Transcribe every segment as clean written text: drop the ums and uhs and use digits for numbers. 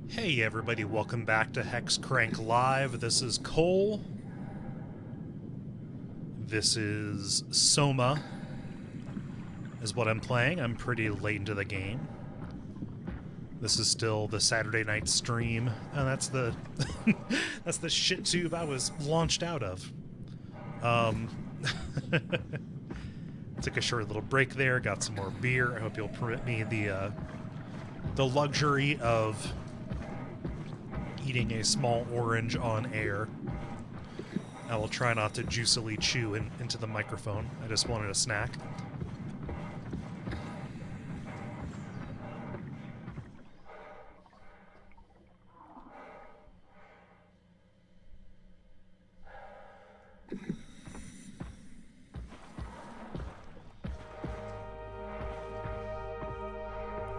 Hey everybody, welcome back to Hex Crank Live. This is Cole. This is SOMA, is what I'm playing. I'm pretty late into the game. This is still the Saturday night stream, and that's the that's the shit tube I was launched out of. Took a short little break there, got some more beer. I hope you'll permit me the luxury of eating a small orange on air. I will try not to juicily chew into the microphone. I just wanted a snack.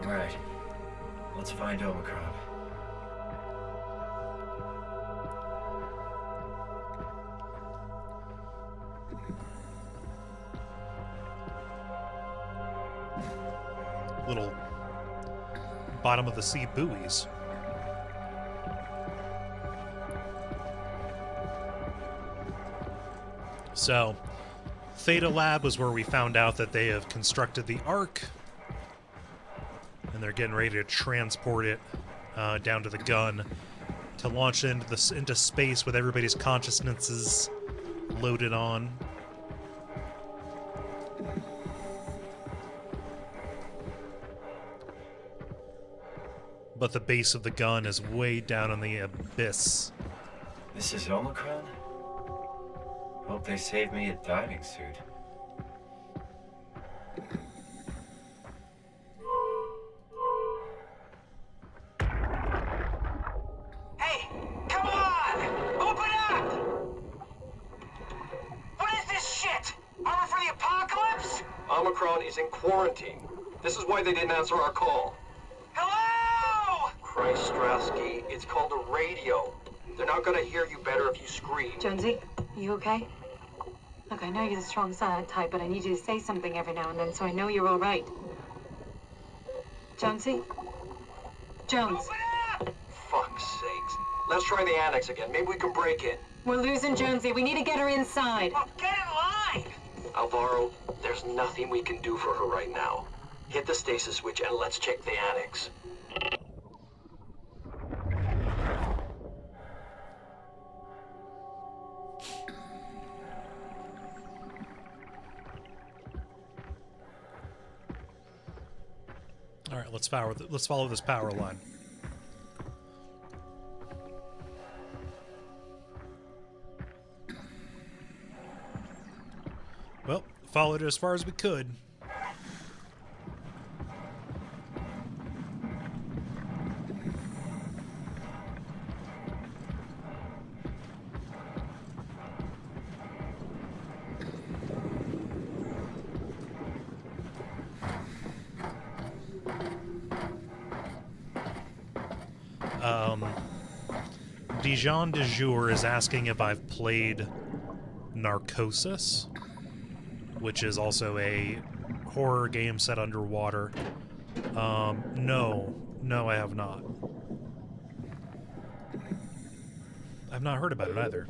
All right, let's find Omicron. Little bottom of the sea buoys. So, Theta Lab was where we found out that they have constructed the Ark, and they're getting ready to transport it down to the gun to launch it into space with everybody's consciousnesses loaded on. But the base of the gun is way down in the abyss. This is Omicron? Hope they saved me a diving suit. Hey, come on! Open up! What is this shit? Armor for the apocalypse? Omicron is in quarantine. This is why they didn't answer our call. Hello! Christ, Strasky, it's called a radio. They're not gonna hear you better if you scream. Jonesy, you okay? Look, I know you're the strong silent type, but I need you to say something every now and then so I know you're all right. Jonesy? Jones, Open up! Fuck's sakes. Let's try the annex again. Maybe we can break in. we're losing Jonesy. We need to get her inside. Well, get in line! Alvaro, there's nothing we can do for her right now. Hit the stasis switch and let's check the annex. All right, let's follow this power line. Well, followed it as far as we could. Dijon de Jour is asking if I've played Narcosis, which is also a horror game set underwater. No, I have not. I've not heard about it either.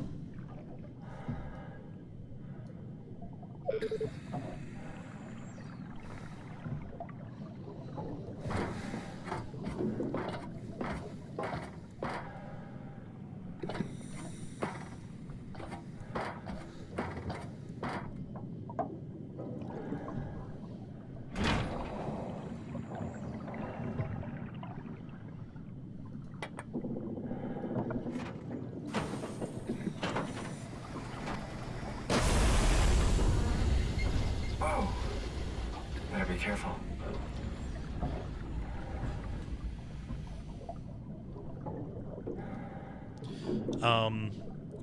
Whoa. Better be careful.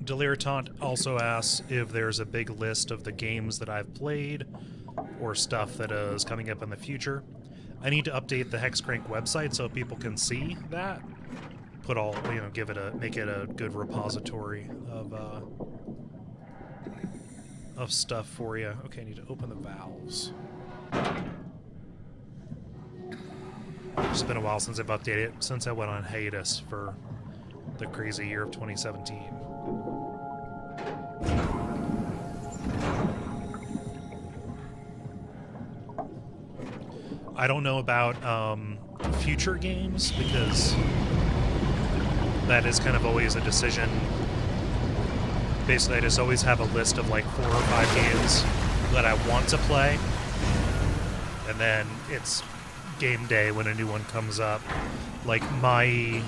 Deliritant also asks if there's a big list of the games that I've played or stuff that is coming up in the future. I need to update the Hexcrank website so people can see that. Put all, make it a good repository of stuff for you. Okay, I need to open the valves. It's been a while since I've updated it, since I went on hiatus for the crazy year of 2017. I don't know about future games, because that is kind of always a decision. Basically, I just always have a list of like 4 or 5 games that I want to play, and then it's game day when a new one comes up. Like Mai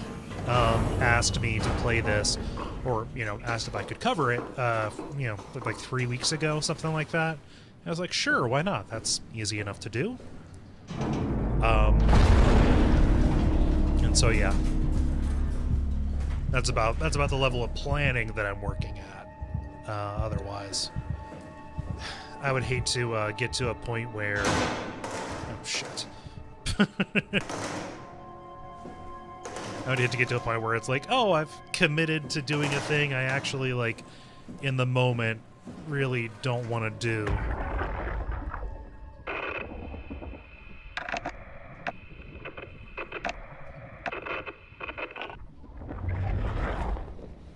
asked me to play this, or asked if I could cover it, like 3 weeks ago, something like that. I was like, sure, why not? That's easy enough to do. And so yeah, that's about the level of planning that I'm working at. Otherwise, I would hate to get to a point where, oh shit. I would hate to get to a point where it's like, oh, I've committed to doing a thing I actually, like, in the moment, really don't want to do.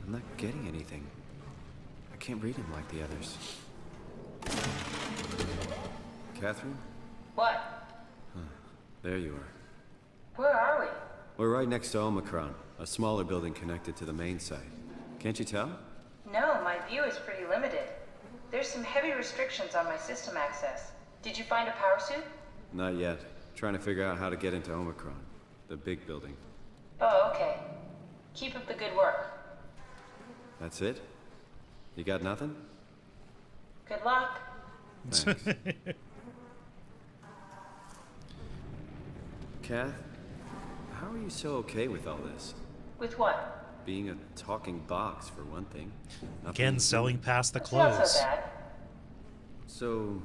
I'm not getting anything. I can't read him like the others. Catherine? What? There you are. Where are we? We're right next to Omicron, a smaller building connected to the main site. Can't you tell? No, my view is pretty limited. There's some heavy restrictions on my system access. Did you find a power suit? Not yet. Trying to figure out how to get into Omicron, the big building. Oh, okay. Keep up the good work. That's it? You got nothing? Good luck. Thanks. Kath, how are you so okay with all this? With what? Being a talking box, for one thing. Again, selling past the It's not clothes. so bad. So,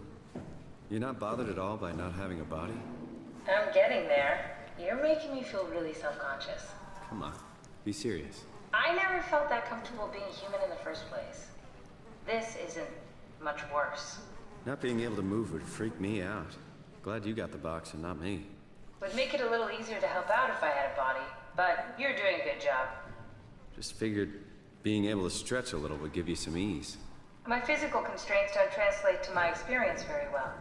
you're not bothered at all by not having a body? I'm getting there. You're making me feel really self-conscious. Come on, be serious. I never felt that comfortable being human in the first place. This isn't much worse. Not being able to move would freak me out. Glad you got the box and not me. Would make it a little easier to help out if I had a body, but you're doing a good job. Just figured being able to stretch a little would give you some ease. My physical constraints don't translate to my experience very well.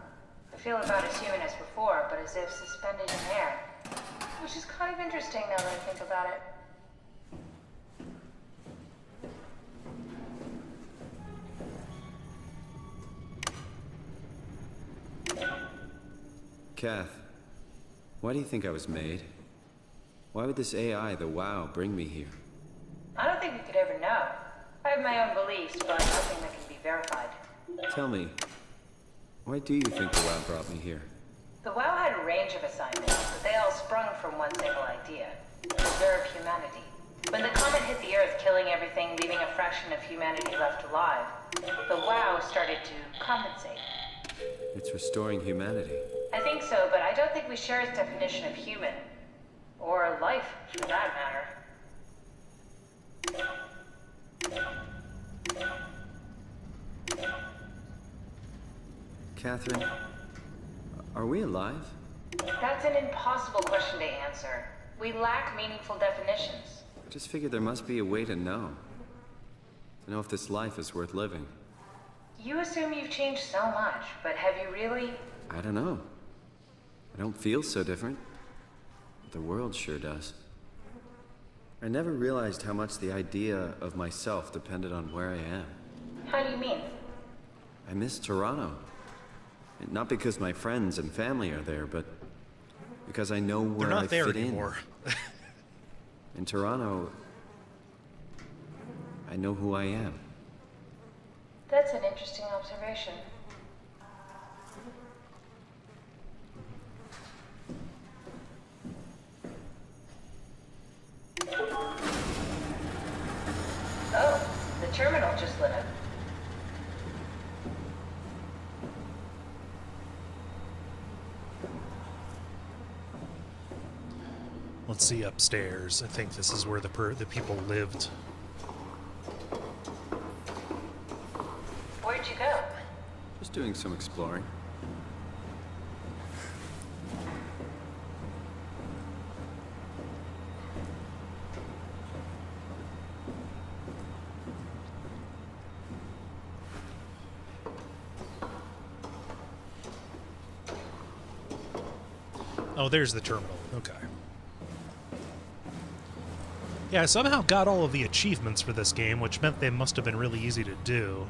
I feel about as human as before, but as if suspended in air. Which is kind of interesting now that I think about it. Kath, why do you think I was made? Why would this AI, the WoW, bring me here? I don't think we could ever know. I have my own beliefs, but nothing that can be verified. Tell me, why do you think the WoW brought me here? The WoW had a range of assignments, but they all sprung from one single idea: preserve humanity. When the comet hit the Earth, killing everything, leaving a fraction of humanity left alive, the WoW started to compensate. It's restoring humanity. I think so, but I don't think we share its definition of human. Or life, for that matter. Catherine, are we alive? That's an impossible question to answer. We lack meaningful definitions. I just figured there must be a way to know. To know if this life is worth living. You assume you've changed so much, but have you really? I don't know. I don't feel so different. But the world sure does. I never realized how much the idea of myself depended on where I am. How do you mean? I miss Toronto. And not because my friends and family are there, but because I know where They're not I there fit anymore. In Toronto, I know who I am. That's an interesting observation. Oh, the terminal just lit up. Let's see upstairs. I think this is where the people lived. Where'd you go? Just doing some exploring. Oh, there's the terminal. Okay. Yeah, I somehow got all of the achievements for this game, which meant they must have been really easy to do.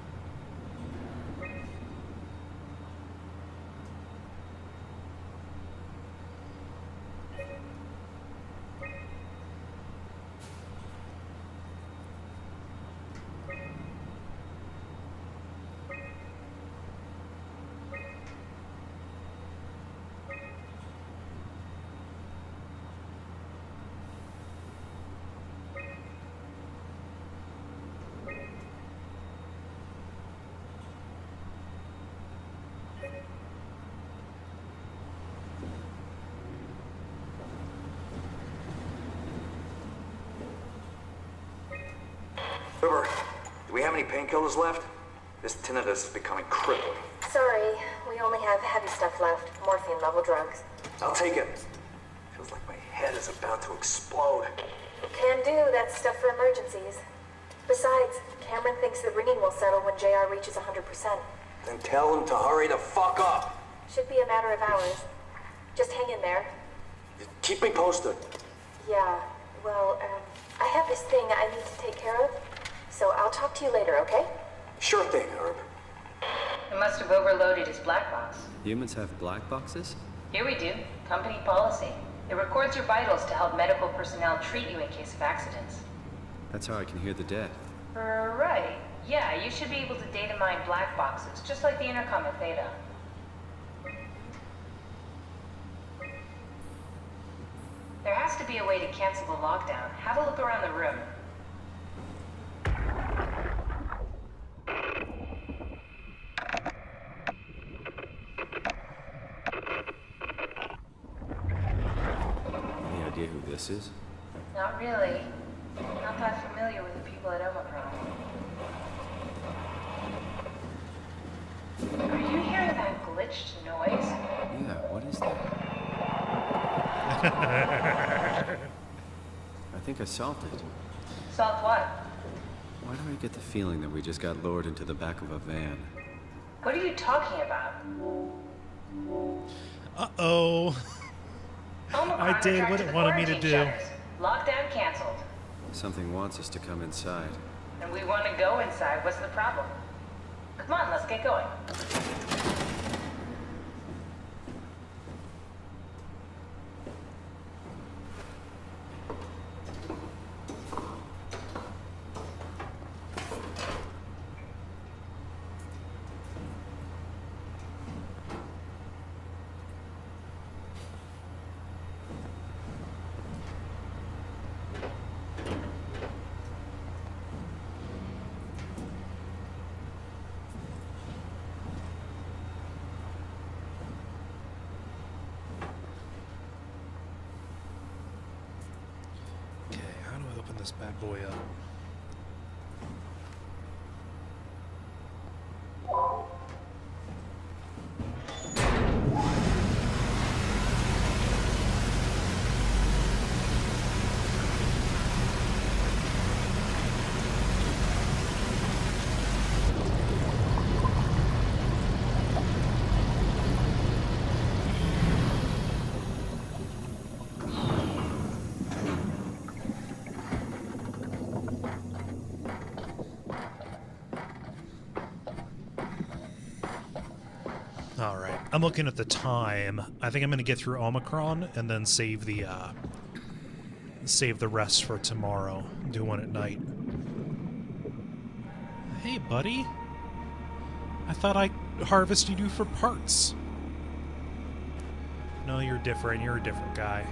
Uber, do we have any painkillers left? This tinnitus is becoming crippling. Sorry, we only have heavy stuff left. Morphine level drugs. I'll take it. Feels like my head is about to explode. Can do, that's stuff for emergencies. Besides, Cameron thinks the ringing will settle when JR reaches 100%. Then tell him to hurry the fuck up. Should be a matter of hours. Just hang in there. Keep me posted. Yeah, well, I have this thing I need to take care of, so I'll talk to you later, okay? Sure thing, Herb. It must have overloaded his black box. Humans have black boxes? Here we do. Company policy. It records your vitals to help medical personnel treat you in case of accidents. That's how I can hear the dead. Right. Yeah, you should be able to data mine black boxes, just like the intercom at Theta. There has to be a way to cancel the lockdown. Have a look around the room. Any idea who this is? Not really. Not that familiar with the people at Omicron. Are you hearing that glitched noise? Yeah, what is that? I think I solved it. Solved what? Why do I get the feeling that we just got lured into the back of a van? What are you talking about? Uh-oh. Omicron I did what retracted it the wanted me to quarantine do. shutters. Lockdown canceled. Something wants us to come inside. And we want to go inside. What's the problem? Come on, let's get going. Okay, how do I open this bad boy up? All right, I'm looking at the time. I think I'm going to get through Omicron and then save the rest for tomorrow. Do one at night. Hey, buddy. I thought I harvested you for parts. No, you're different. You're a different guy.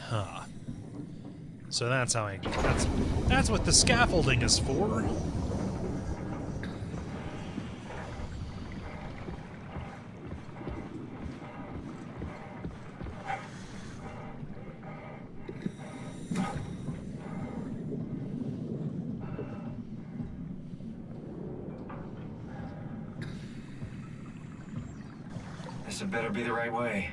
Huh. So that's how that's what the scaffolding is for. This had better be the right way.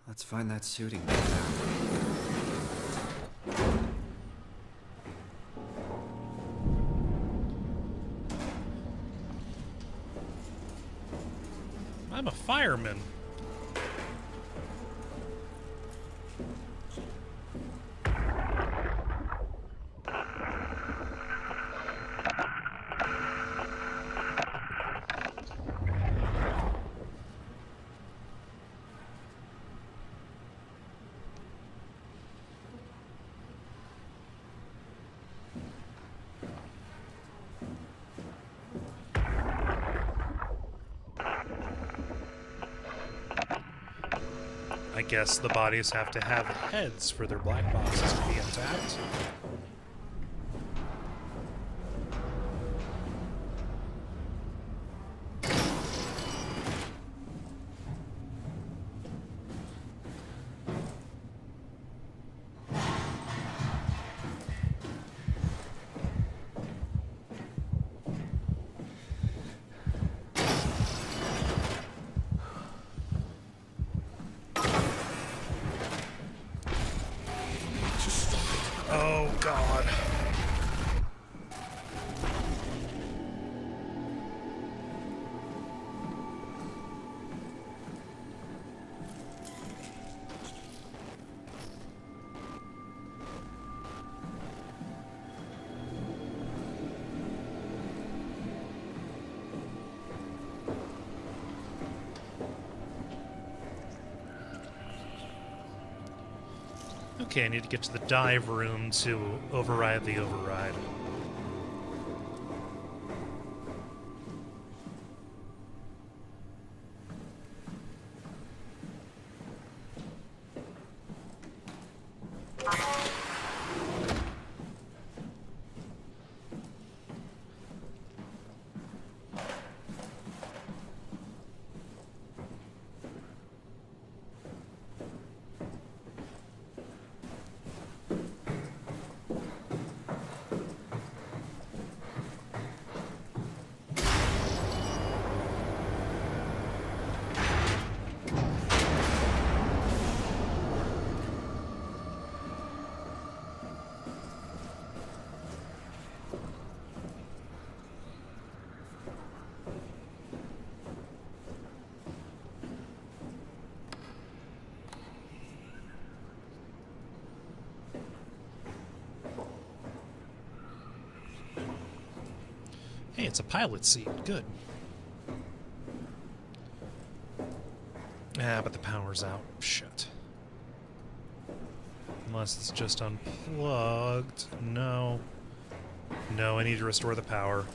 Let's find that suiting now. I'm a fireman. I guess the bodies have to have heads for their black boxes to be intact. Oh, God. Okay, I need to get to the dive room to override the override. Hey, it's a pilot seat. Good. Ah, but the power's out. Shit. Unless it's just unplugged. No. No, I need to restore the power.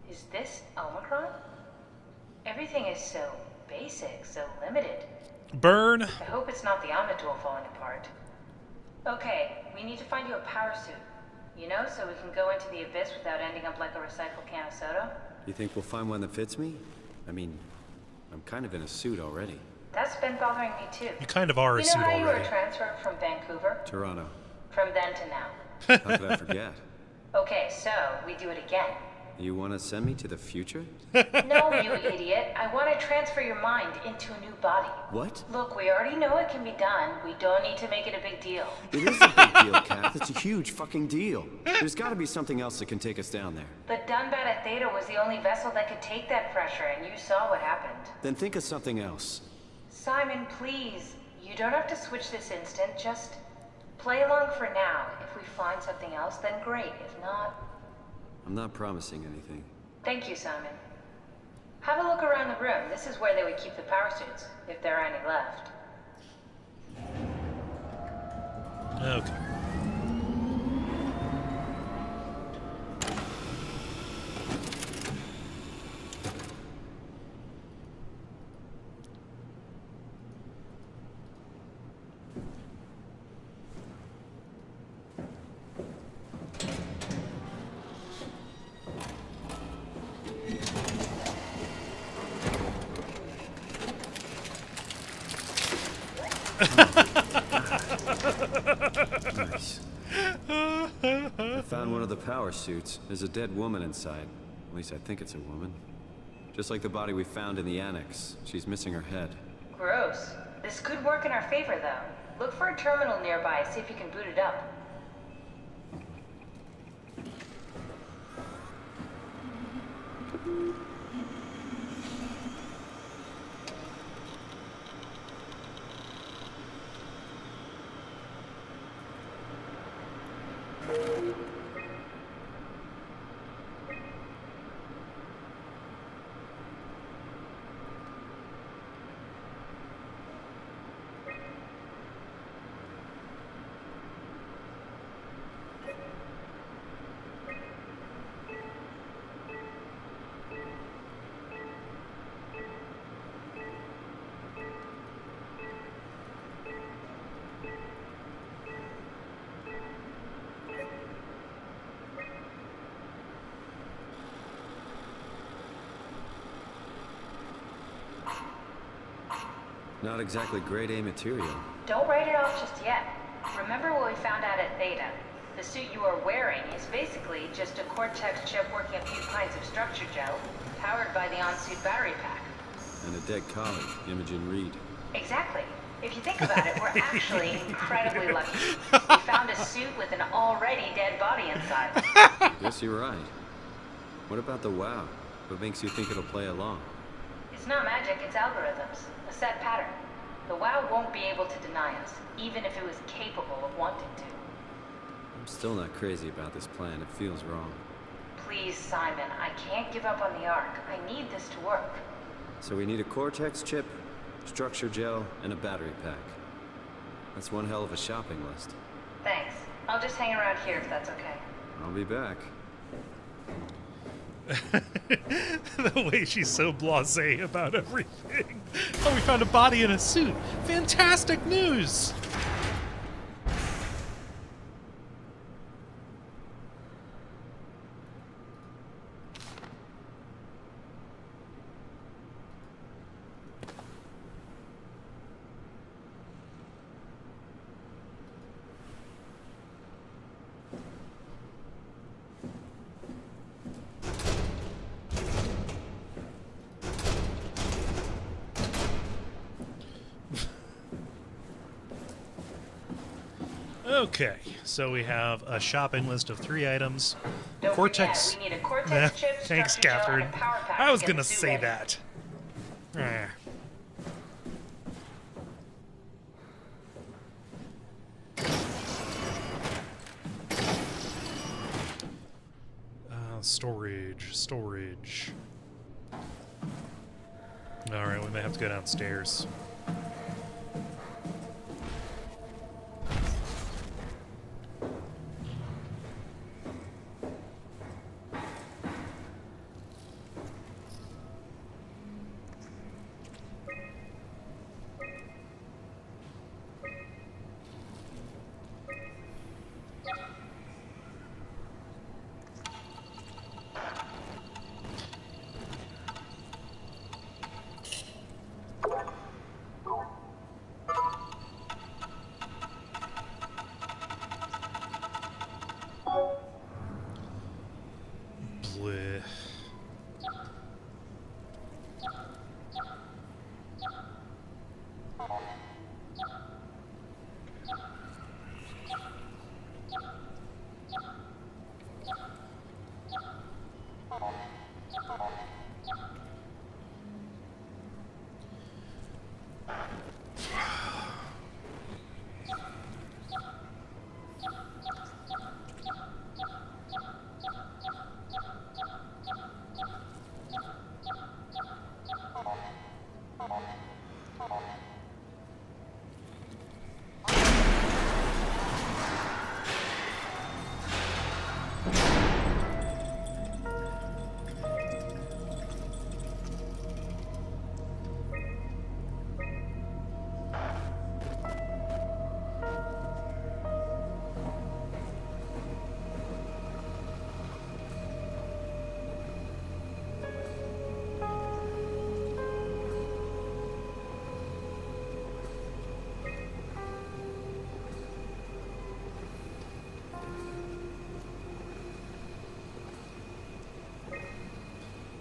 Is this Omicron? Everything is so basic, so limited. Burn! I hope it's not the Omnitool falling apart. Okay, we need to find you a power suit. You know, so we can go into the abyss without ending up like a recycled can of soda. You think we'll find one that fits me? I mean, I'm kind of in a suit already. That's been bothering me too. You kind of are a You know suit how you already. were transferred from Vancouver? Toronto. From then to now. How could I forget? Okay, so we do it again. You want to send me to the future? No, you idiot. I want to transfer your mind into a new body. What? Look, we already know it can be done. We don't need to make it a big deal. It is a big deal, Kath. It's a huge fucking deal. There's got to be something else that can take us down there. The Dunbat at Theta was the only vessel that could take that pressure, and you saw what happened. Then think of something else. Simon, please. You don't have to switch this instant. Just play along for now. If we find something else, then great. If not... I'm not promising anything. Thank you, Simon. Have a look around the room. This is where they would keep the power suits, if there are any left. Okay. Nice. I found one of the power suits. There's a dead woman inside. At least I think it's a woman. Just like the body we found in the annex. She's missing her head. Gross. This could work in our favor, though. Look for a terminal nearby, see if you can boot it up. Not exactly grade A material. Don't write it off just yet. Remember what we found out at Theta? The suit you are wearing is basically just a Cortex chip working a few pints of structure gel, powered by the on-suit battery pack. And a dead colleague, Imogen Reed. Exactly. If you think about it, we're actually incredibly lucky. We found a suit with an already dead body inside. Guess you're right. What about the WoW? What makes you think it'll play along? It's not magic, it's algorithms. A set pattern. The WoW won't be able to deny us, even if it was capable of wanting to. I'm still not crazy about this plan. It feels wrong. Please, Simon, I can't give up on the Ark. I need this to work. So we need a Cortex chip, structure gel, and a battery pack. That's one hell of a shopping list. Thanks. I'll just hang around here if that's okay. I'll be back. The way she's so blasé about everything. Oh, we found a body in a suit. Fantastic news! Okay, so we have a shopping list of 3 items. Don't Cortex. forget, we need a Cortex chip, Thanks, structure gel, Catherine. and a power pack I was to get gonna the suit say ready. that. Ah. Storage. Alright, we may have to go downstairs.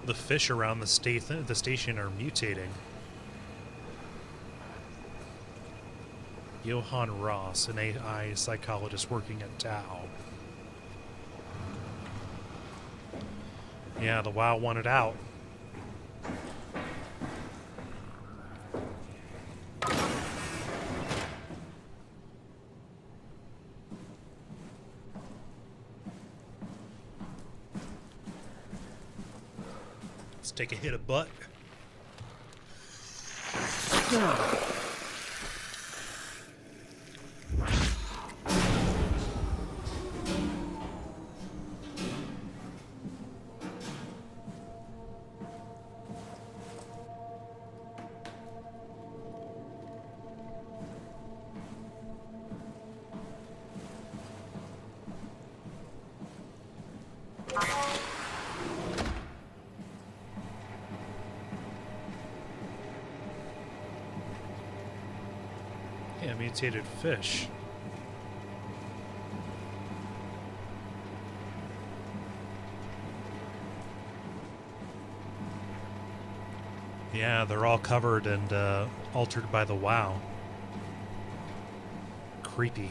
The fish around the station are mutating. Johann Ross, an AI psychologist working at Tau. Yeah, the WoW wanted out. Let's take a hit of butt. Yeah, mutated fish. Yeah, they're all covered and altered by the WoW. Creepy.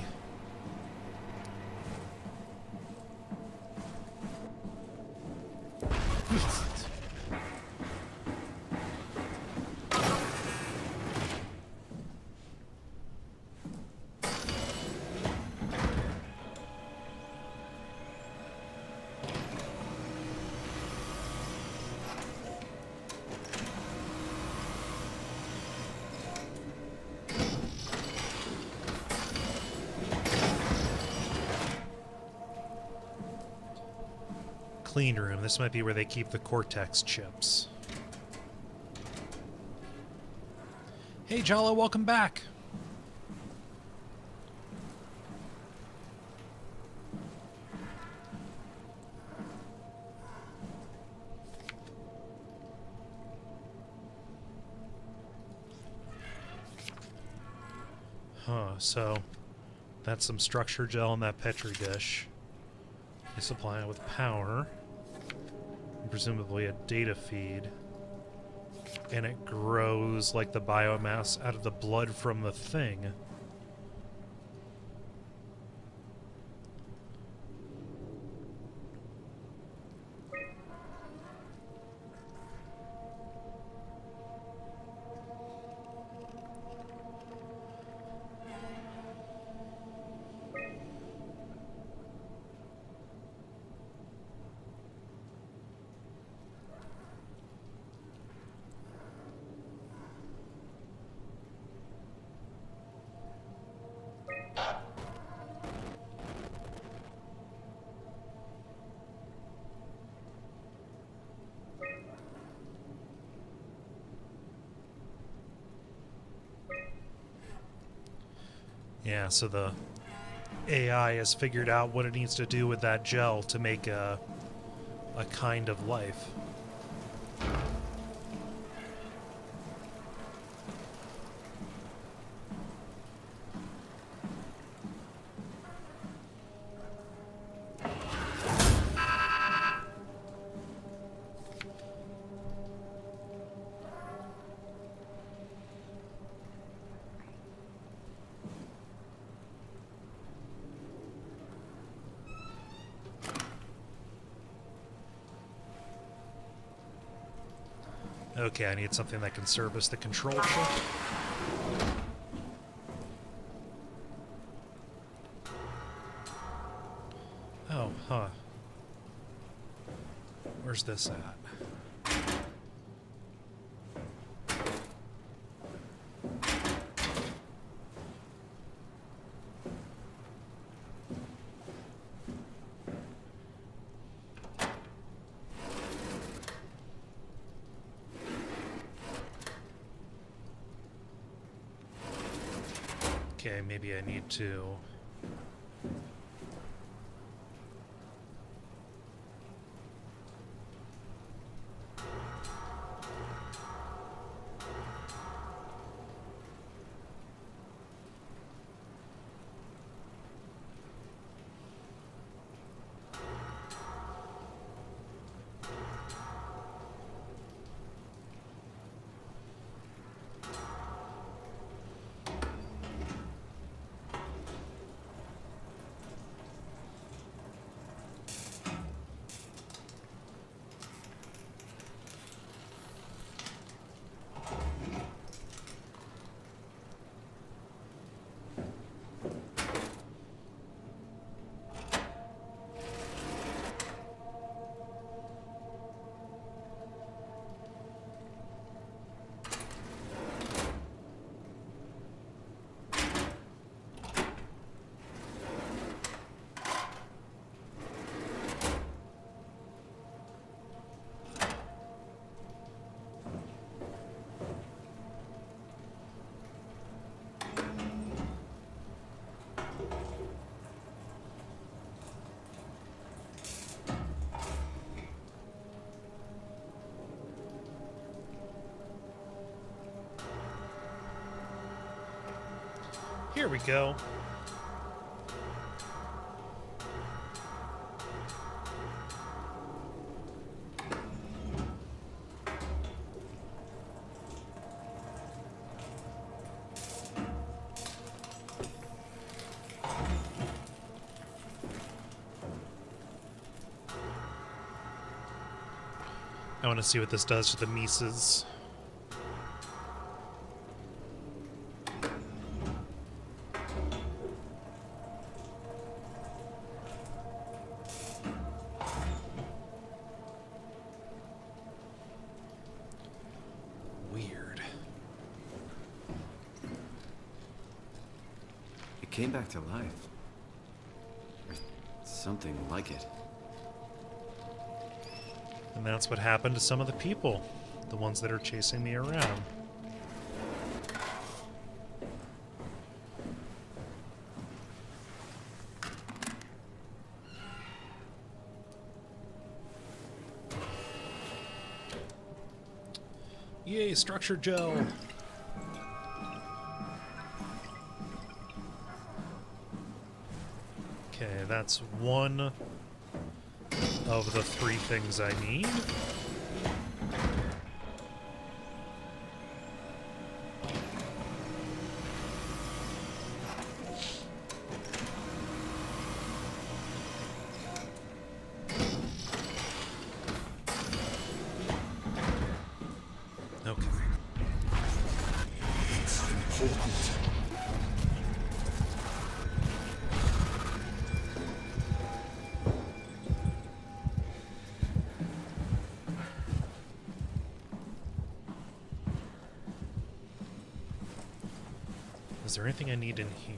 Clean room. This might be where they keep the Cortex chips. Hey, Jalo, welcome back. Huh, so that's some structure gel in that Petri dish. They supply it with power. And presumably a data feed. And it grows like the biomass out of the blood from the thing. Yeah, so the AI has figured out what it needs to do with that gel to make a kind of life. Okay, I need something that can service the control chip. Oh, huh. Where's this at? Okay, maybe I need to... Here we go. I want to see what this does to the Mises. Weird. It came back to life. Or something like it. And that's what happened to some of the people. The ones that are chasing me around. Yay, structure gel! Okay, that's one of the 3 things I need. Okay. Is there anything I need in here?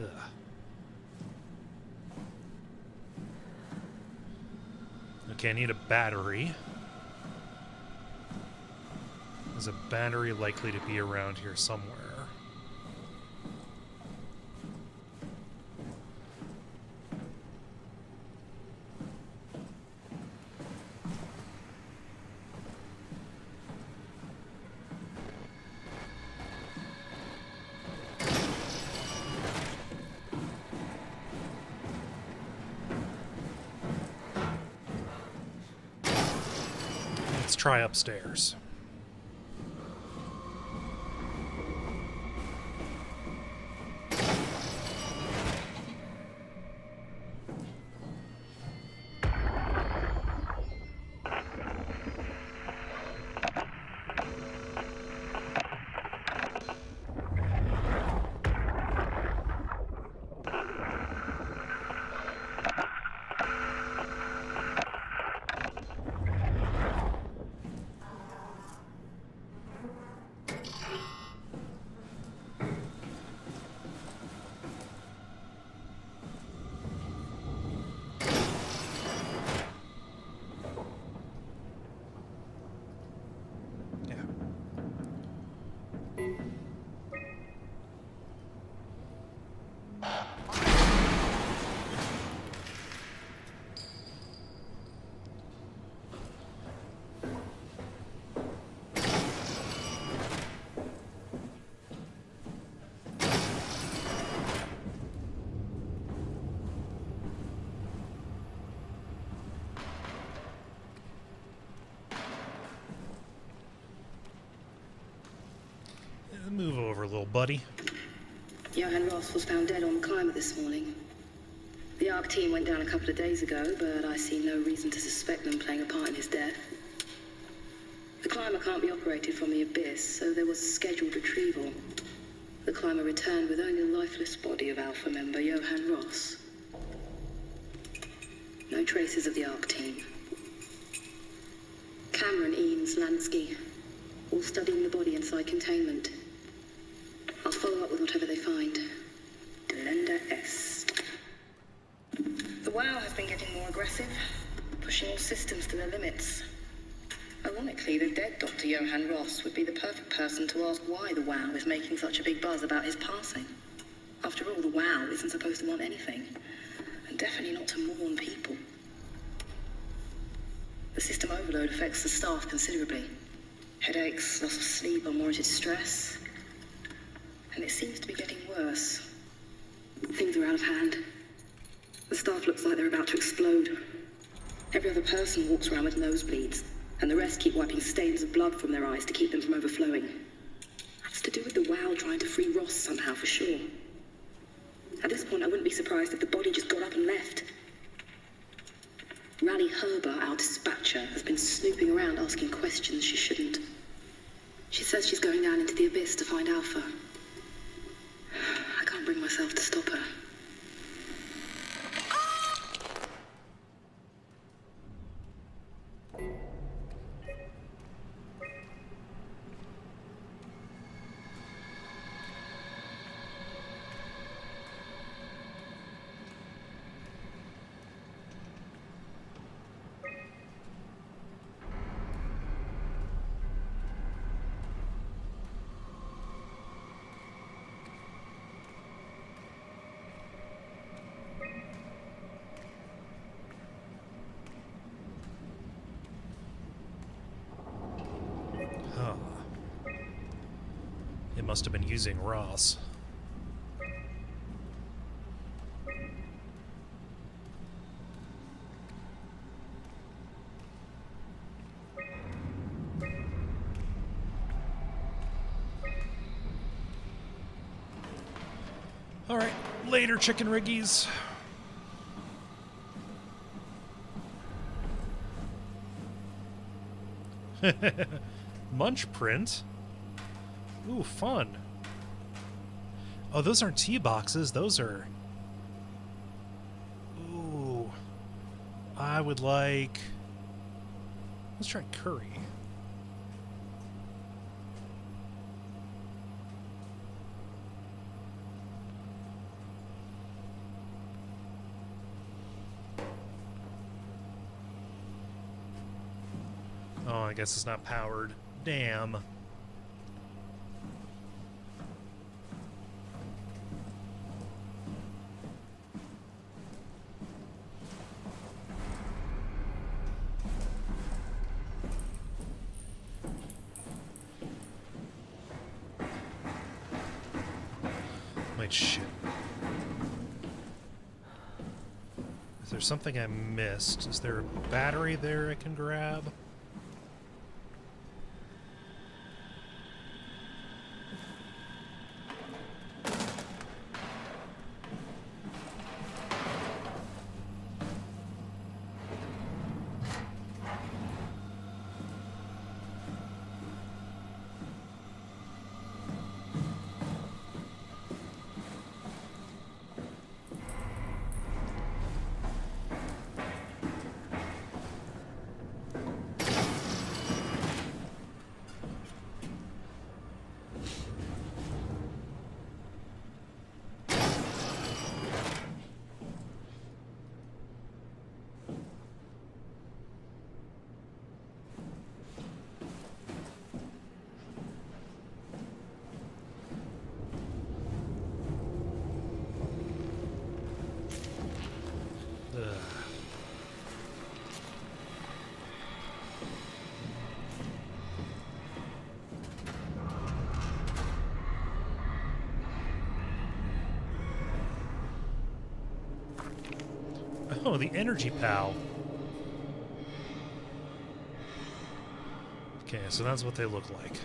Ugh. Okay, I need a battery. Is a battery likely to be around here somewhere? Let's try upstairs. Move over, little buddy. Johann Ross was found dead on the climber this morning. The ARC team went down a couple of days ago, but I see no reason to suspect them playing a part in his death. The climber can't be operated from the abyss, so there was a scheduled retrieval. The climber returned with only the lifeless body of Alpha member Johann Ross. No traces of the ARC team. Cameron, Eames, Lansky, all studying the body inside containment. I'll follow up with whatever they find. Delenda Est. The WoW has been getting more aggressive. pushing all systems to their limits. Ironically, the dead Dr. Johann Ross would be the perfect person to ask why the WOW is making such a big buzz about his passing. After all, the WOW isn't supposed to want anything, and definitely not to mourn people. The system overload affects the staff considerably. Headaches, loss of sleep, unwarranted stress. And it seems to be getting worse. Things are out of hand. The staff looks like they're about to explode. Every other person walks around with nosebleeds, and the rest keep wiping stains of blood from their eyes to keep them from overflowing. That's to do with the WOW trying to free Ross somehow, for sure. At this point, I wouldn't be surprised if the body just got up and left. Rally Herber, our dispatcher, has been snooping around asking questions she shouldn't. She says she's going down into the abyss to find Alpha. I can't bring myself to stop her. It must have been using Ross. All right, later, chicken riggies. Munch print. Ooh, fun. Oh, those aren't tea boxes. Those are... Ooh. I would like... Let's try curry. Oh, I guess it's not powered. Damn. Wait, shit. Is there something I missed? Is there a battery there I can grab? Oh, the energy pal. Okay, so that's what they look like.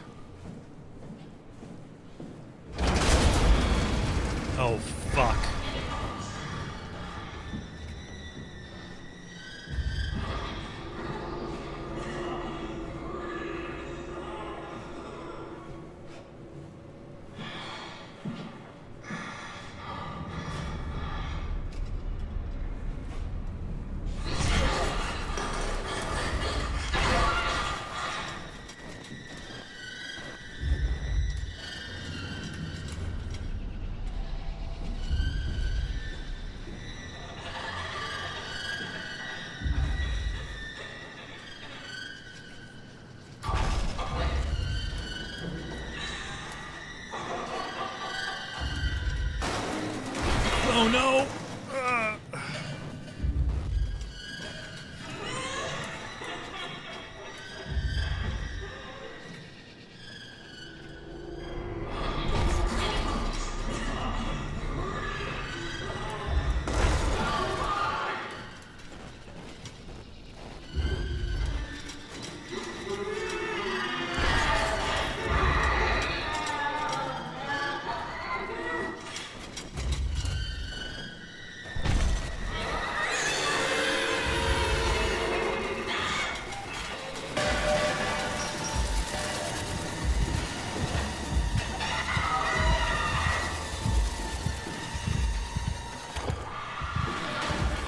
Oh, fuck. Oh no!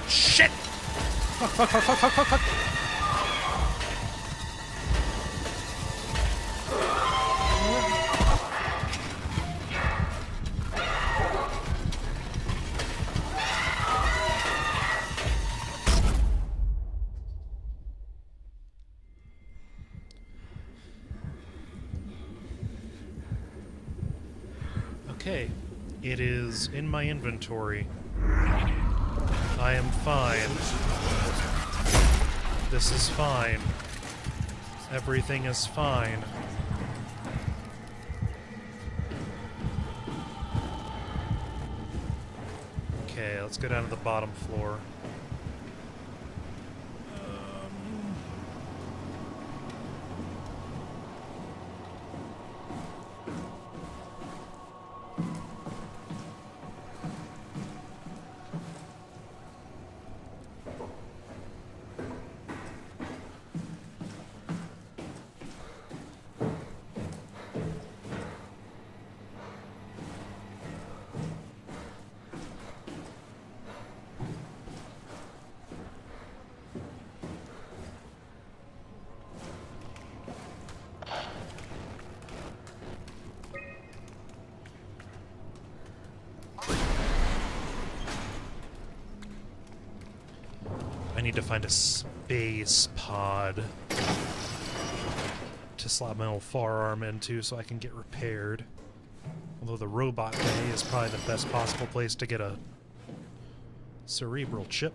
Shit! Fuck. Okay, it is in my inventory. I am fine. This is fine. Everything is fine. Okay, let's go down to the bottom floor. I need to find a space pod to slot my old firearm into so I can get repaired. Although the robot bay is probably the best possible place to get a cerebral chip.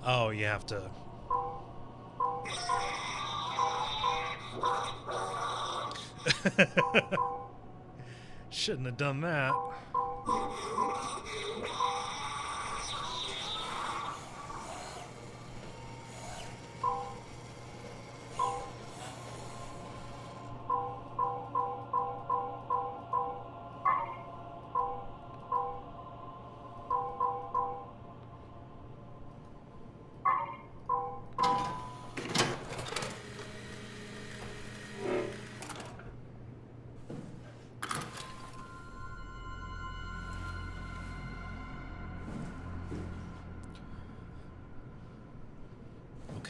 Oh, you have to... Shouldn't have done that.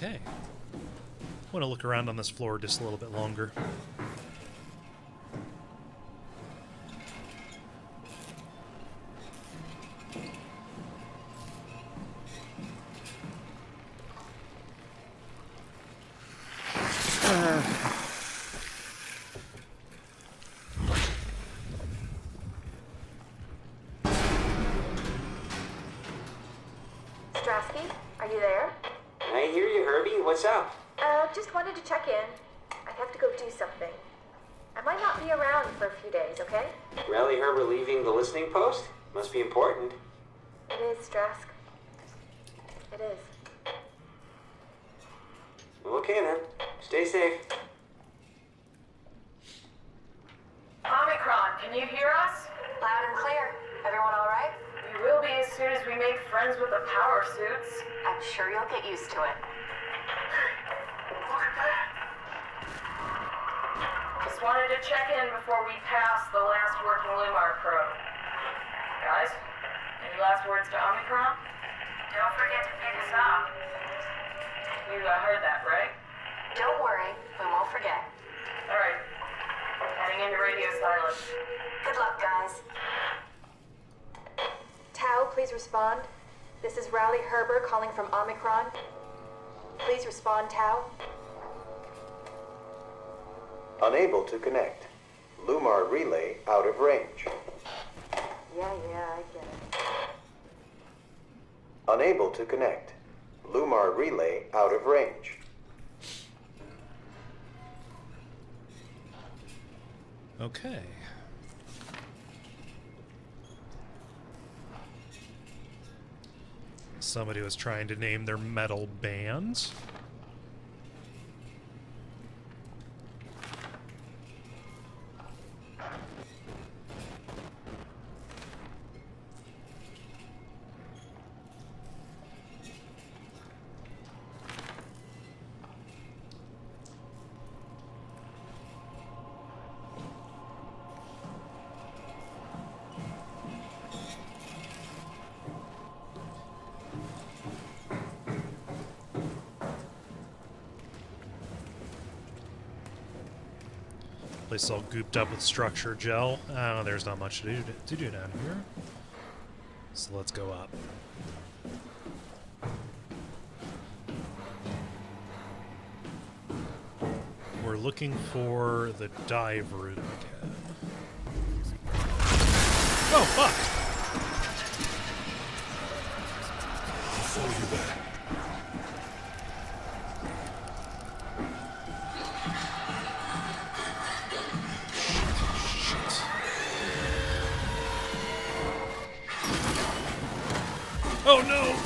Okay. I want to look around on this floor just a little bit longer. Strasky, are you there? I hear you, Herbie. What's up? Just wanted to check in. I have to go do something. I might not be around for a few days, okay? Rally Herbert leaving the listening post? Must be important. It is, Strask. It is. Okay then. Stay safe. Omicron, can you hear us? Loud and clear. Everyone all right? We will be as soon as we make friends with the power suits. I'm sure you'll get used to it. Look at that. Just wanted to check in before we pass the last working Lumar probe. Guys, any last words to Omicron? Don't forget to pick us up. You heard that, right? Don't worry, we won't forget. Alright. Heading into radio silence. Good luck, guys. Tau, please respond. This is Riley Herber calling from Omicron. Please respond, Tau. Unable to connect. Lumar relay out of range. Yeah, I get it. Unable to connect. Lumar relay out of range. Okay. Somebody was trying to name their metal band. Place all gooped up with structure gel. Oh, there's not much to do down here. So let's go up. We're looking for the dive room again. Oh, fuck! I'll follow you back. Oh no!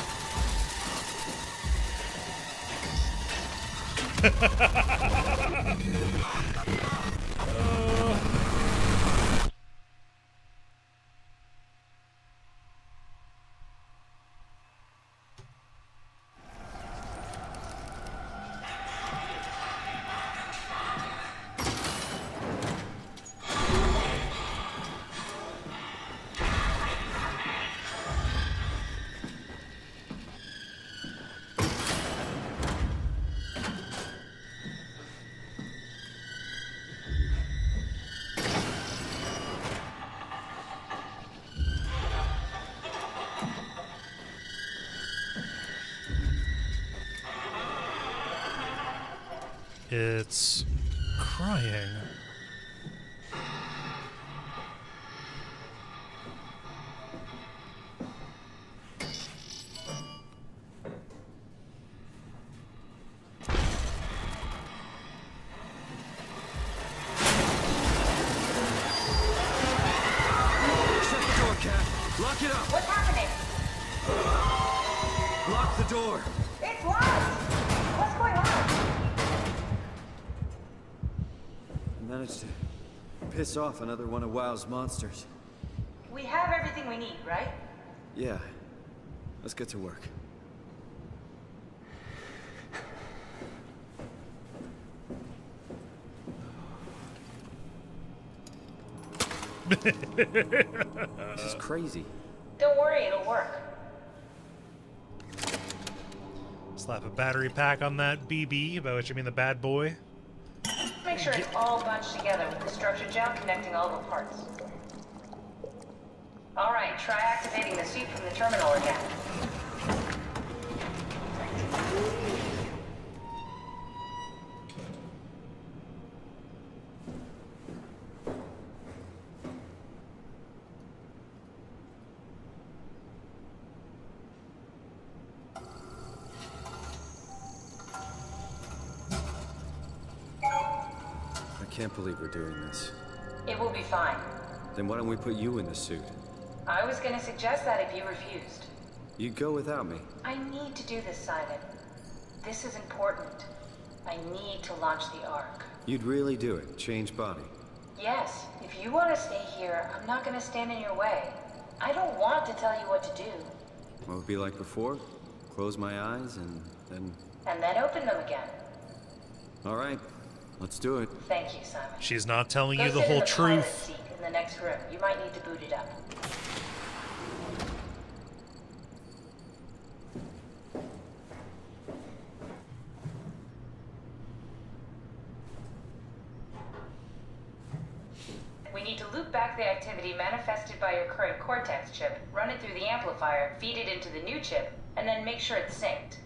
It's crying. Shut the door, Cat. Lock it up. What's happening? Lock the door. It's locked! What's going on? I managed to piss off another one of WoW's monsters. We have everything we need, right? Yeah. Let's get to work. This is crazy. Don't worry, it'll work. Slap a battery pack on that BB, by which I mean the bad boy. Make sure it's all bunched together with the structure gel connecting all the parts. Alright, try activating the suit from the terminal again. I can't believe we're doing this. It will be fine. Then why don't we put you in the suit? I was gonna suggest that if you refused. You'd go without me. I need to do this, Simon. This is important. I need to launch the Ark. You'd really do it? Change body? Yes, if you want to stay here, I'm not going to stand in your way. I don't want to tell you what to do. What would it be like before? Close my eyes and then... And then open them again. All right, let's do it. Thank you, Simon. She's not telling Go you the sit in whole the pilot truth. seat in the next room. You might need to boot it up. We need to loop back the activity manifested by your current Cortex chip, run it through the amplifier, feed it into the new chip, and then make sure it's synced.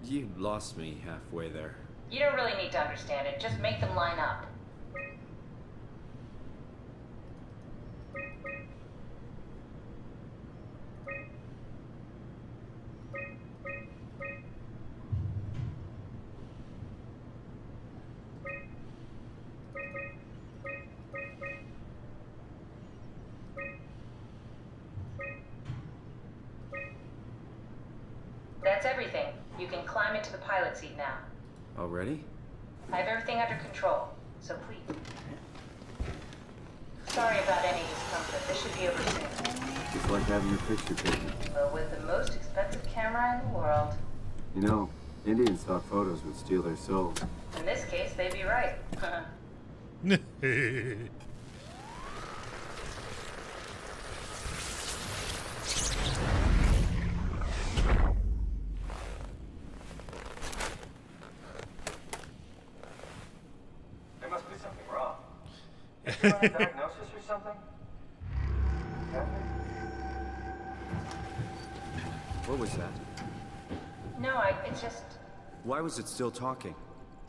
You lost me halfway there. You don't really need to understand it, just make them line up. That's everything. You can climb into the pilot seat now. Already? I have everything under control, so please. Sorry about any discomfort. This should be over soon. It's like having your picture taken. But with the most expensive camera in the world. You know, Indians thought photos would steal their souls. In this case, they'd be right. There must be something wrong. Is you on a diagnosis or something? What was that? No, it's just... Why was it still talking?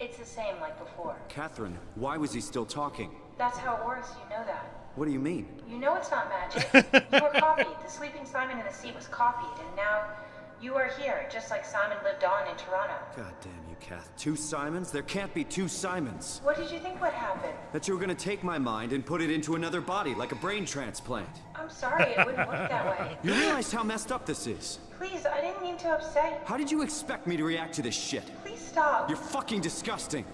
It's the same like before. Catherine, why was he still talking? That's how it works, you know that. What do you mean? You know it's not magic. You were copied. The sleeping Simon in the seat was copied, and now you are here, just like Simon lived on in Toronto. God damn you, Kath. 2 Simons? There can't be 2 Simons. What did you think would happen? That you were gonna take my mind and put it into another body, like a brain transplant. I'm sorry, it wouldn't work that way. You realize how messed up this is? Please, I didn't mean to upset you. How did you expect me to react to this shit? Please stop. You're fucking disgusting.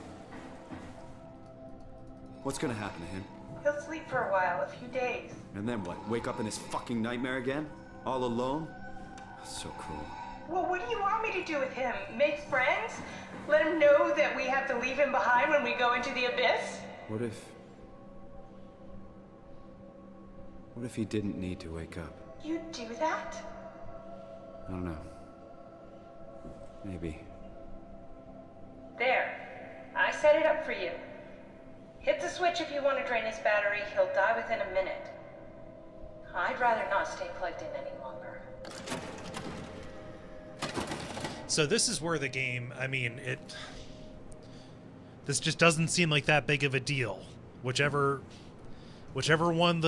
What's gonna happen to him? He'll sleep for a while, a few days. And then what? Wake up in this fucking nightmare again? All alone? So cruel. Well, what do you want me to do with him? Make friends? Let him know that we have to leave him behind when we go into the abyss? What if he didn't need to wake up? You'd do that? I don't know. Maybe. There. I set it up for you. Hit the switch if you want to drain his battery. He'll die within a minute. I'd rather not stay plugged in any longer. So this is where the game, I mean, this just doesn't seem like that big of a deal. Whichever one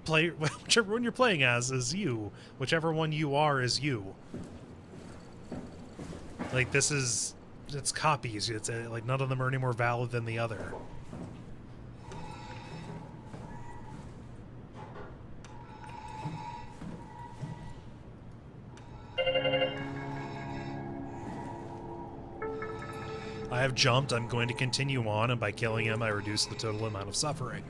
whichever one you're playing as is you. Whichever one you are is you. Like, it's copies. It's like none of them are any more valid than the other. I have jumped, I'm going to continue on, and by killing him, I reduce the total amount of suffering.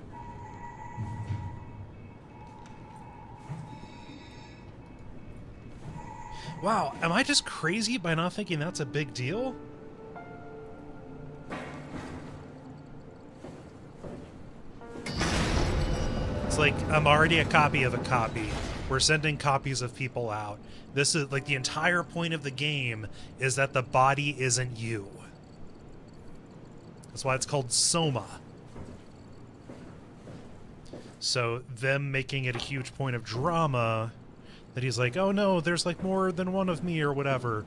Wow, am I just crazy by not thinking that's a big deal? It's like, I'm already a copy of a copy. We're sending copies of people out. This is, like, the entire point of the game is that the body isn't you. That's why it's called SOMA. So them making it a huge point of drama that he's like, oh no, there's like more than one of me or whatever.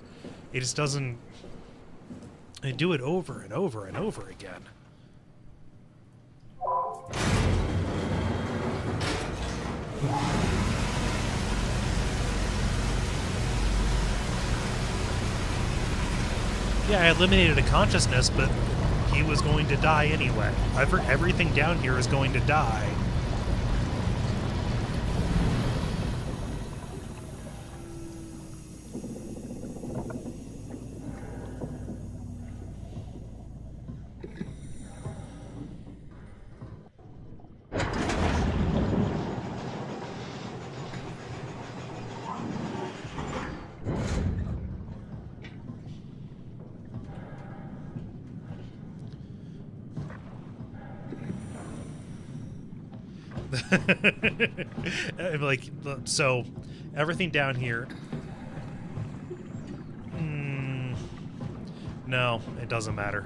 It just doesn't... They do it over and over and over again. Yeah, I eliminated a consciousness, but he was going to die anyway. Everything down here is going to die. Like, so everything down here. No, it doesn't matter.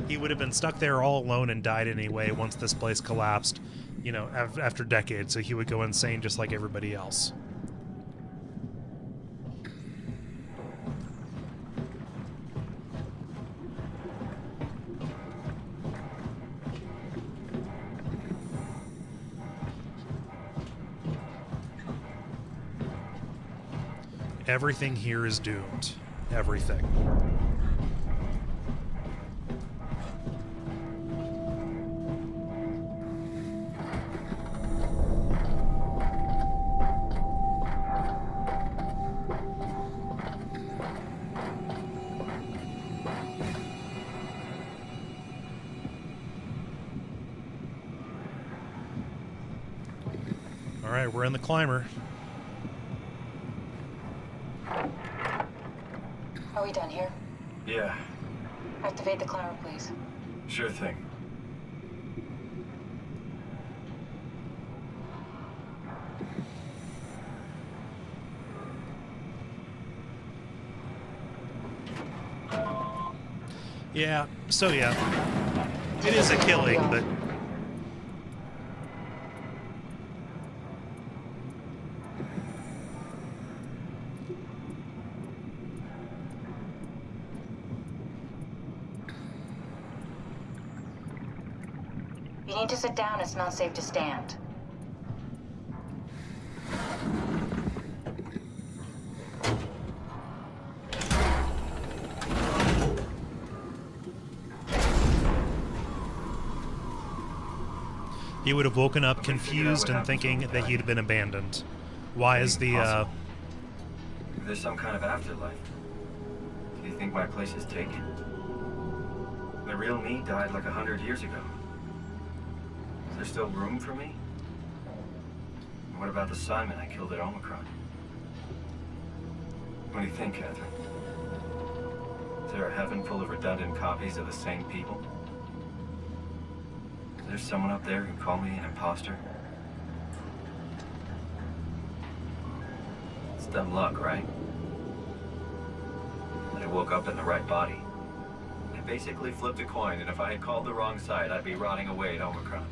He would have been stuck there all alone and died anyway once this place collapsed, you know, after decades, so he would go insane just like everybody else. Everything here is doomed. Everything. All right, we're in the climber. Are we done here? Yeah, Activate the climber, please. sure thing. Yeah, so yeah. It is a killing, but... You need to sit down. It's not safe to stand. He would have woken up confused and thinking that he'd been abandoned. Why is the, If there's some kind of afterlife, do you think my place is taken? The real me died like 100 years ago. Is there still room for me? And what about the Simon I killed at Omicron? What do you think, Catherine? Is there a heaven full of redundant copies of the same people? Is there someone up there who called me an imposter? It's dumb luck, right? That I woke up in the right body. I basically flipped a coin, and if I had called the wrong side, I'd be rotting away at Omicron.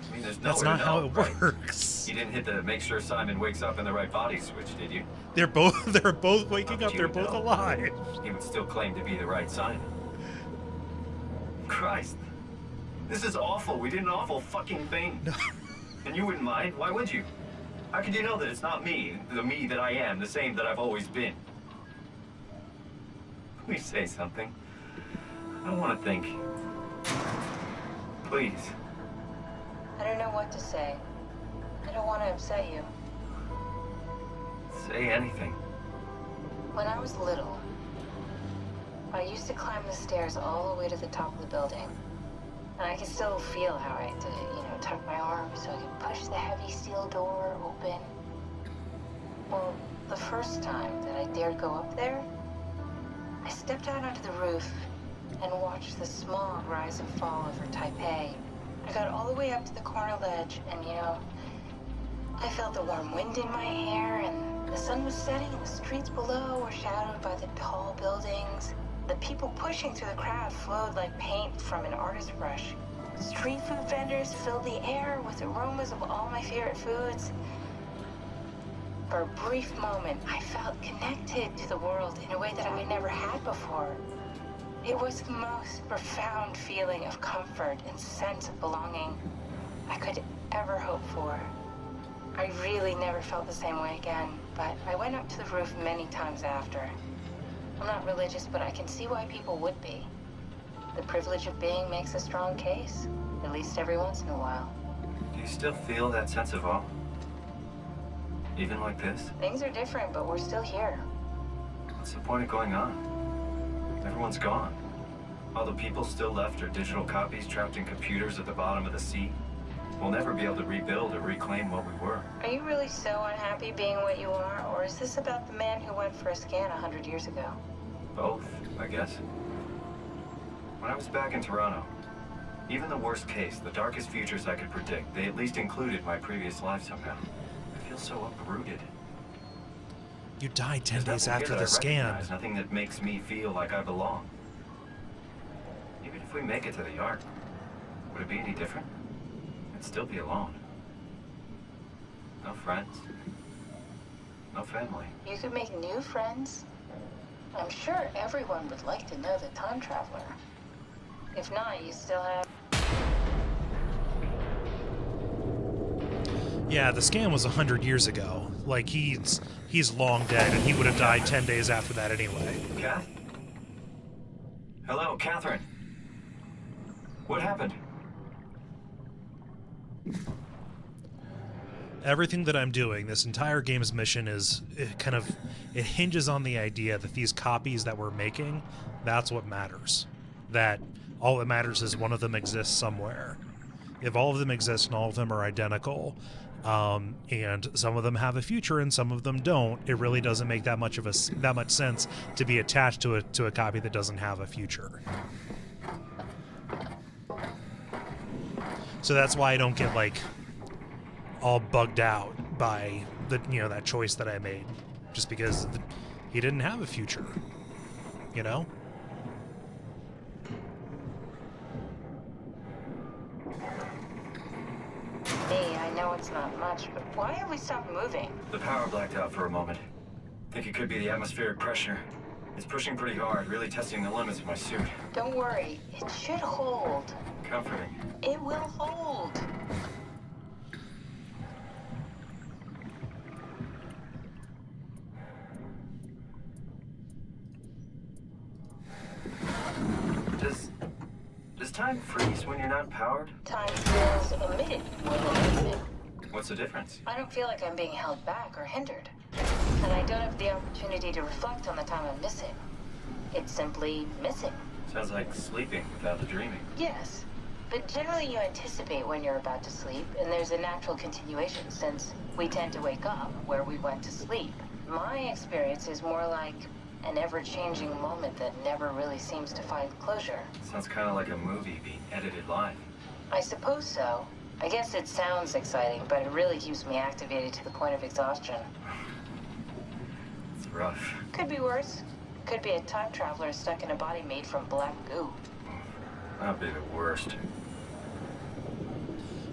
I mean, there's that's nowhere not to how know, it right? works. You didn't hit the make sure Simon wakes up in the right body switch, did you? They're both waking up. You They're would both know. alive. He would still claim to be the right Simon. Christ. This is awful. We did an awful fucking thing. No. And you wouldn't mind? Why would you? How could you know that it's not me, the me that I am, the same that I've always been? Please say something. I don't want to think. Please. I don't know what to say. I don't want to upset you. Say anything. When I was little, I used to climb the stairs all the way to the top of the building. And I can still feel how I had to, tuck my arm so I could push the heavy steel door open. Well, the first time that I dared go up there, I stepped out onto the roof and watched the smog rise and fall over Taipei. I got all the way up to the corner ledge and, I felt the warm wind in my hair and the sun was setting and the streets below were shadowed by the tall buildings. The people pushing through the crowd flowed like paint from an artist's brush. Street food vendors filled the air with aromas of all my favorite foods. For a brief moment, I felt connected to the world in a way that I never had before. It was the most profound feeling of comfort and sense of belonging I could ever hope for. I really never felt the same way again, but I went up to the roof many times after. I'm not religious, but I can see why people would be. The privilege of being makes a strong case, at least every once in a while. Do you still feel that sense of awe? Even like this? Things are different, but we're still here. What's the point of going on? Everyone's gone. All the people still left are digital copies trapped in computers at the bottom of the sea. We'll never be able to rebuild or reclaim what we were. Are you really so unhappy being what you are, or is this about the man who went for a scan 100 years ago? Both, I guess. When I was back in Toronto, Even the worst case, the darkest futures I could predict, they at least included my previous life somehow. I feel so uprooted. You died 10 There's days nothing after here the that I scan. recognize, nothing that makes me feel like I belong. Even if we make it to the yard, would it be any different? I'd still be alone. No friends. No family. You could make new friends. I'm sure everyone would like to know the time traveler. If not, you still have... Yeah, the scan was 100 years ago. Like, he's long dead, and he would have died 10 days after that anyway. Kath? Hello, Catherine. What happened? Everything that I'm doing, this entire game's mission is it hinges on the idea that these copies that we're making, that's what matters. That all that matters is one of them exists somewhere. If all of them exist and all of them are identical, and some of them have a future and some of them don't, it really doesn't make that much sense to be attached to a copy that doesn't have a future. So that's why I don't get like all bugged out by that choice that I made, just because he didn't have a future, you know. Hey, I know it's not much, but why have we stopped moving? The power blacked out for a moment. Think it could be the atmospheric pressure. It's pushing pretty hard, really testing the limits of my suit. Don't worry, it should hold. Comforting. It will hold. Does time freeze when you're not powered? Time feels omitted more than infinite. What's the difference? I don't feel like I'm being held back or hindered. And I don't have the opportunity to reflect on the time I'm missing. It's simply missing. Sounds like sleeping without the dreaming. Yes. But generally you anticipate when you're about to sleep, and there's a natural continuation since we tend to wake up where we went to sleep. My experience is more like an ever-changing moment that never really seems to find closure. Sounds kind of like a movie being edited live. I suppose so. I guess it sounds exciting, but it really keeps me activated to the point of exhaustion. It's rough. Could be worse. Could be a time traveler stuck in a body made from black goo. That'd be the worst.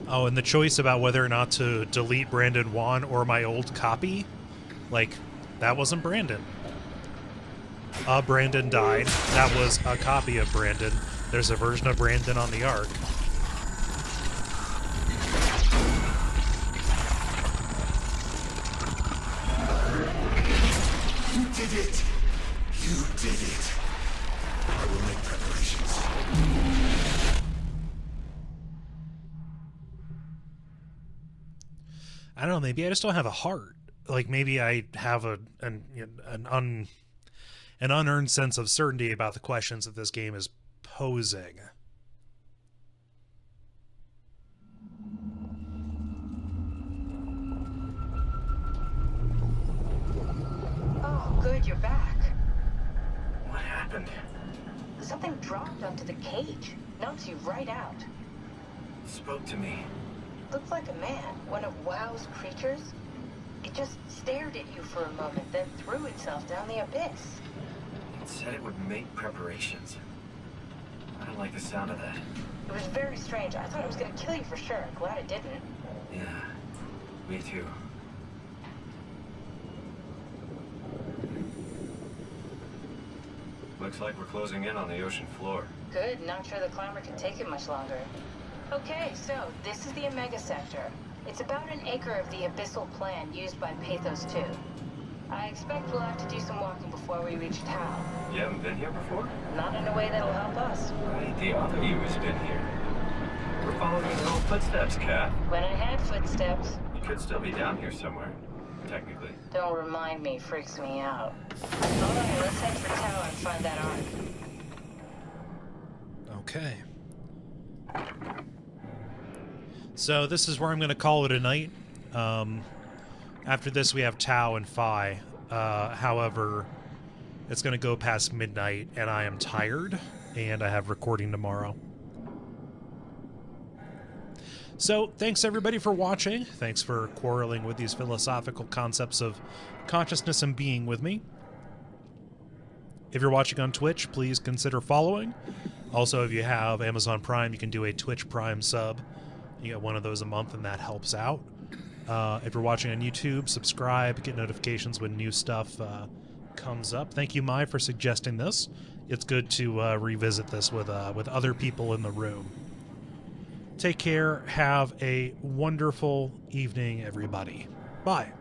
Oh, and the choice about whether or not to delete Brandon Wan or my old copy, like, that wasn't Brandon. Brandon died. That was a copy of Brandon. There's a version of Brandon on the Ark. You did it! You did it! I will make preparations. I don't know, maybe I just don't have a heart. Like, maybe I have an unearned sense of certainty about the questions that this game is posing. Oh, good, you're back. What happened? Something dropped onto the cage. Knocks you right out. It spoke to me. Looked like a man, one of WoW's creatures. It just stared at you for a moment, then threw itself down the abyss. It said it would make preparations. I don't like the sound of that. It was very strange. I thought it was going to kill you for sure. I'm glad it didn't. Yeah, me too. Looks like we're closing in on the ocean floor. Good. Not sure the climber can take it much longer. Okay, so this is the Omega Sector. It's about an acre of the abyssal plan used by Pathos 2. I expect we'll have to do some walking before we reach town. You haven't been here before? Not in a way that'll help us. Right, the other you has been here. We're following your old footsteps, Kat. When I had footsteps. You could still be down here somewhere, technically. Don't remind me, freaks me out. Hold on, let's head for town and find that Ark. Okay. So this is where I'm going to call it a night. After this, we have Tau and Phi. However, it's going to go past midnight, and I am tired, and I have recording tomorrow. So, thanks everybody for watching. Thanks for quarreling with these philosophical concepts of consciousness and being with me. If you're watching on Twitch, please consider following. Also, if you have Amazon Prime, you can do a Twitch Prime sub. You get one of those a month, and that helps out. If you're watching on YouTube, subscribe, get notifications when new stuff comes up. Thank you, Mai, for suggesting this. It's good to revisit this with other people in the room. Take care. Have a wonderful evening, everybody. Bye.